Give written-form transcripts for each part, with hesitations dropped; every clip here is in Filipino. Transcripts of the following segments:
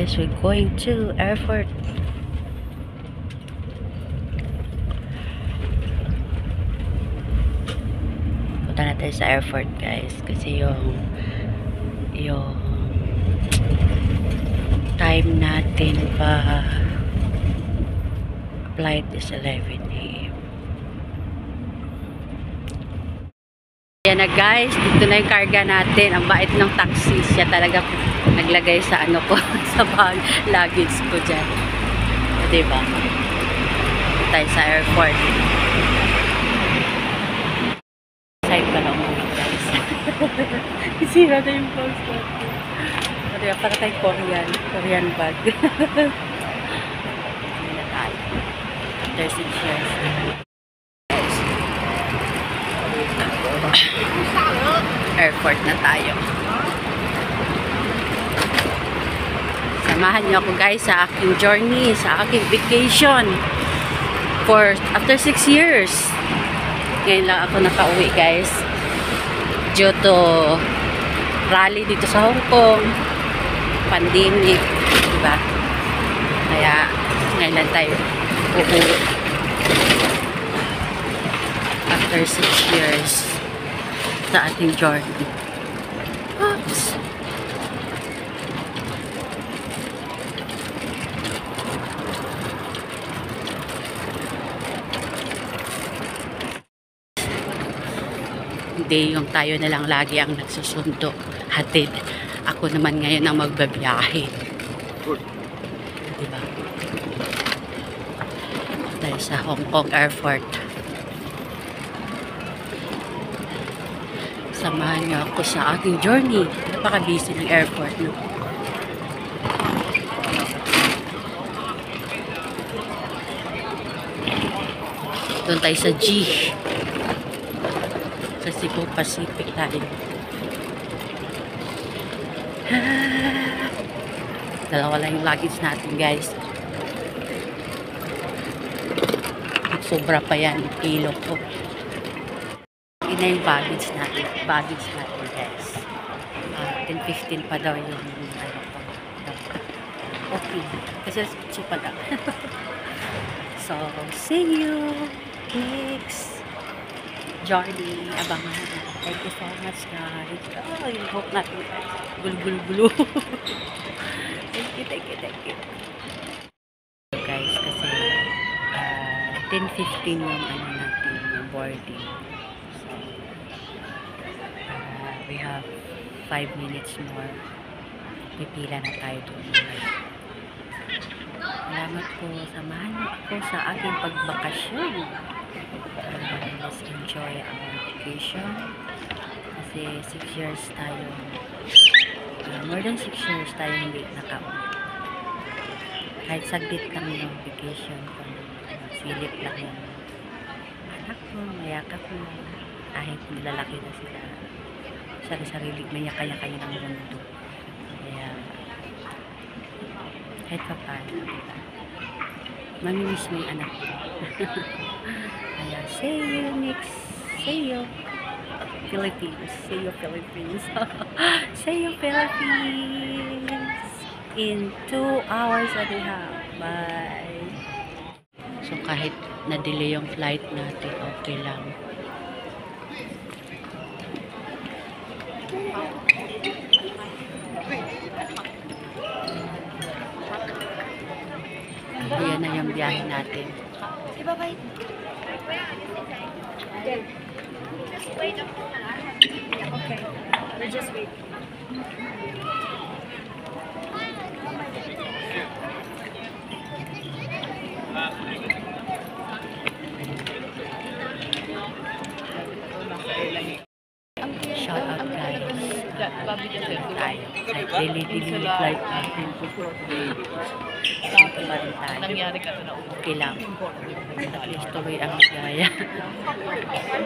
guys, we're going to airport. Punta na tayo sa airport guys, kasi yung time natin pa flight is 11 AM. Yan na guys, dito na yung karga natin. Ang bait ng taxi, siya talaga naglagay sa ano ko, sa bag, luggage ko dyan. O, diba? Tayo sa airport. Side pa lang umuwi guys. Isira na yung post natin. O, diba? Para tayo Korean bag. Hindi na tayo. After 6 years. Airport na tayo. Samahan niyo ako guys sa aking journey, sa aking vacation for after 6 years. Ngayon lang ako nakauwi guys due to rally dito sa Hong Kong, pandemic, diba? Kaya ngayon lang tayo uuwi after 6 years sa ating journey. Oops. Hindi yung tayo na lang lagi ang nagsusundo, hatid. Ako naman ngayon ang magbabiyahe. Diba? Tayo sa Hong Kong Airport. Samahan niyo ako sa aking journey. Napaka-busy ng airport, no? Doon tayo sa G. Sa Cebu Pacific tayo. Dalawa lang yung luggage natin, guys. Sobra pa yan, kilo ko. Yun na yung baggage natin guys. 10-15 pa daw yung ano ko. Okay. Kasi cheap pa daw. So, see you next journey. Abangan. Thank you so much guys. Oh, yung hope natin guys. Gulu-gulu-gulu. Thank you. Guys, kasi 10-15 yung ano natin, yung boarding. We have 5 minutes more. Pipila na tayo doon. Salamat po. Samahan niyo ako sa aking pagbakasyon. Let's enjoy our vacation. Kasi 6 years tayo. More than 6 years tayo hindi nakauwi. Kahit saglit lang yung vacation ko. Silip lang yung anak ko, mayakap ko. Kahit nilalaki na sila. Sarili-sarili, may kaya-kaya ng mundo. Kaya, kahit pa paano, mamimiss mo yung anak ko. Kaya, see you next. See you, Philippines. See you, Philippines. See you, Philippines. In 2 hours and a half. Bye. So, kahit na-delay yung flight natin, okay lang. Yan na yung biyahe natin. Bye-bye. Just wait up. Okay. We'll just wait. Shout out guys. Tayo. Kahit daily flight natin. Dito pa rin tayo. Okay lang. At least tuloy ang biyaya.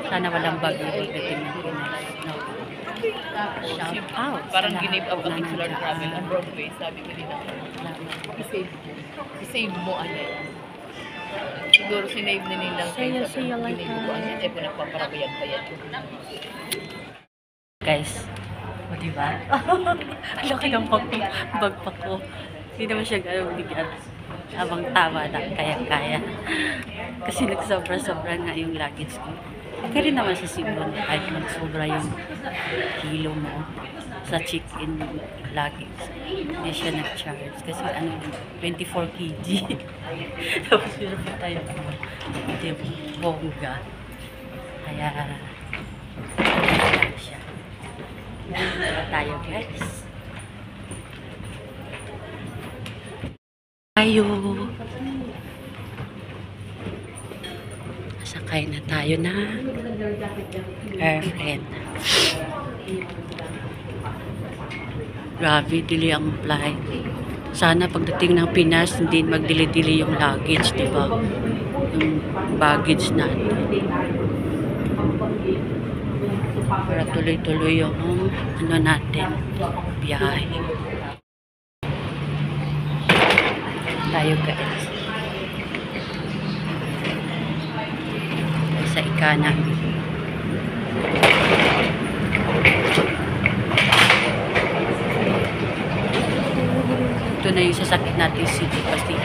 Sana walang bagyo pagdating ng Pinas. No. Shout out. Parang give up ang insular travel on Broadway. Sabi ko din ako. I-save mo ano yan. Siguro sinave na nilang kayo. See you later. Ginave ko ano yan. Eh kung nagpaparabayan pa yan. Guys, o diba? Ang laki ng bag pa ko. Hindi naman siya gano'ng bigyan. Habang tama lang, kaya-kaya. Kasi nagsobra-sobra nga yung luggage ko. Okay rin naman sa Cebu kahit magsobra yung kilo mo sa check-in luggage. Hindi siya nag-charge. Kasi 24 kg. Tapos yun pa tayo. Hindi, bongga. Kaya, siya. Tayo guys. Tayo. Sakay na tayo na airplane. Grabe, dili ang flight. Sana pagdating ng Pinas, hindi magdili-dili yung luggage, di ba? Yung baggage natin. Para tuloy-tuloy yung ano natin, biyahe. Tayo guys. Sa ikanan. Ito na yung sasakit natin City Pacific.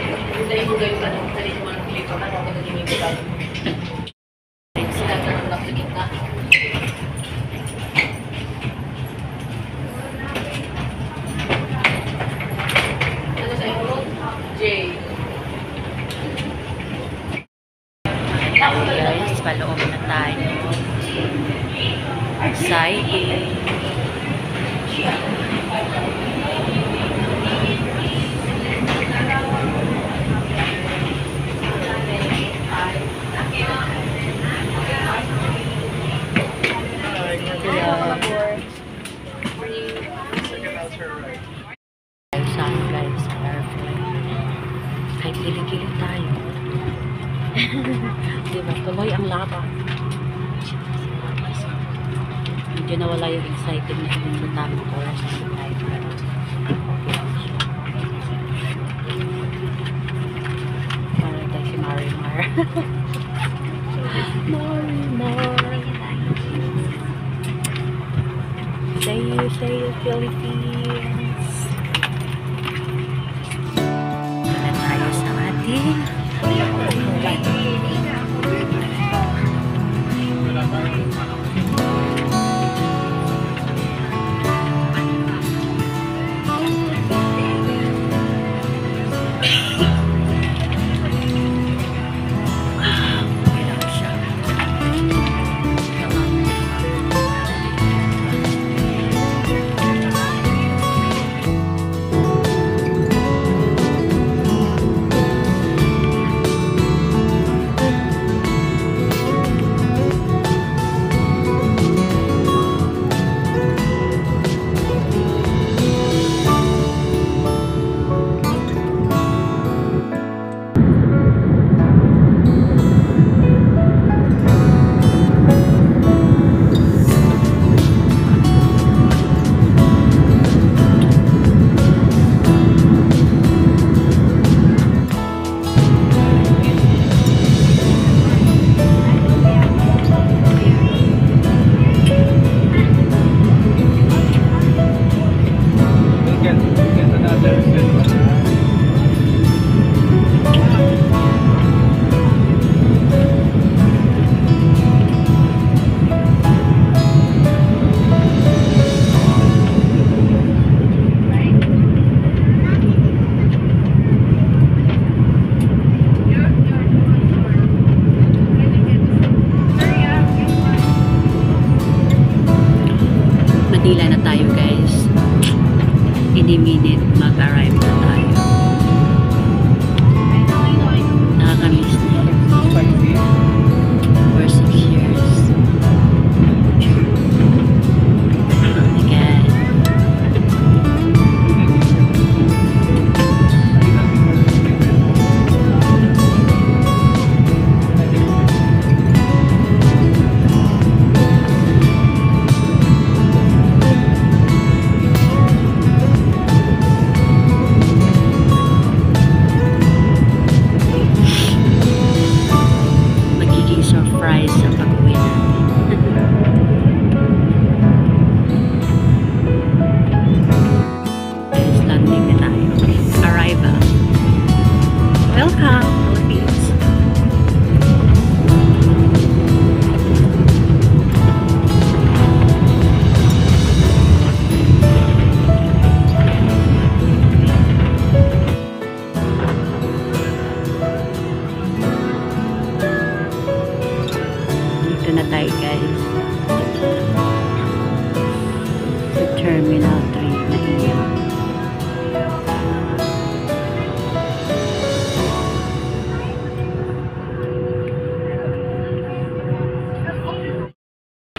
Tayo guys, paloob na tayo. Exciting. Saan guys, sa airplane. Kahit kilig-kilig tayo. Diba, tuloy ang laban. Medyo nawala yung excited na sa tamang oras na tayo. Para tayo si Marimar. Marimar. Say you, Philippines. Wala tayo sa ating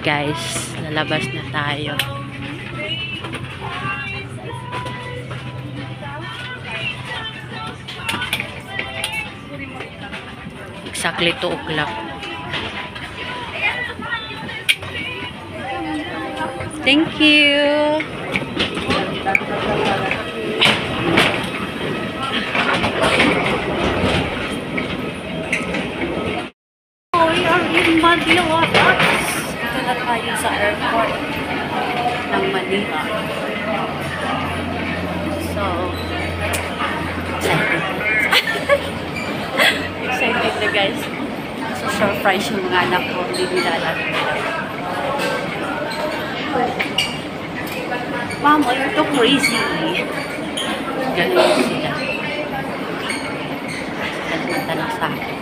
Guys, lalabas na tayo. Exactly 2 o'clock. Thank you. We are in Manila. Ito na tayo sa airport ng Manila. So, excited. Excited na guys. So, surprise yung mga anak ko. Hindi nila alam. Mama, you're too crazy. Ganun sila. Tanong sa akin.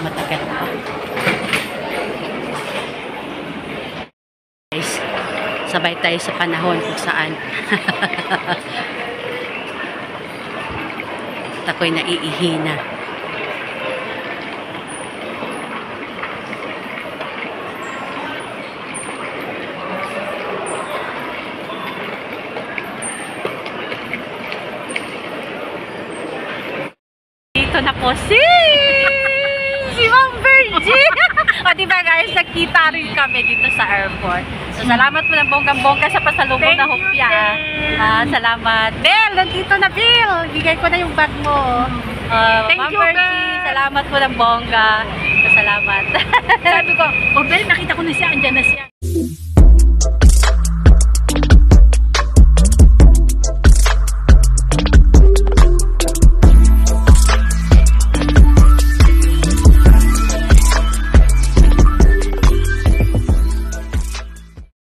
Matagal pa. Guys, sabay tayo sa panahon kung saan. At ako'y naiihina. Dito na po si Ma'am Virgie. O diba guys, nagkita rin kami dito sa airport. So salamat po ng bonggang-bongga sa pasalubong na hopya. Salamat. Bel, nandito na Bill. Bigay ko na yung bag mo. Thank Ma'am you, Virgie, salamat po ng bongga. Salamat. Sabi ko, oh Bel, nakita ko na siya, andyan na siya.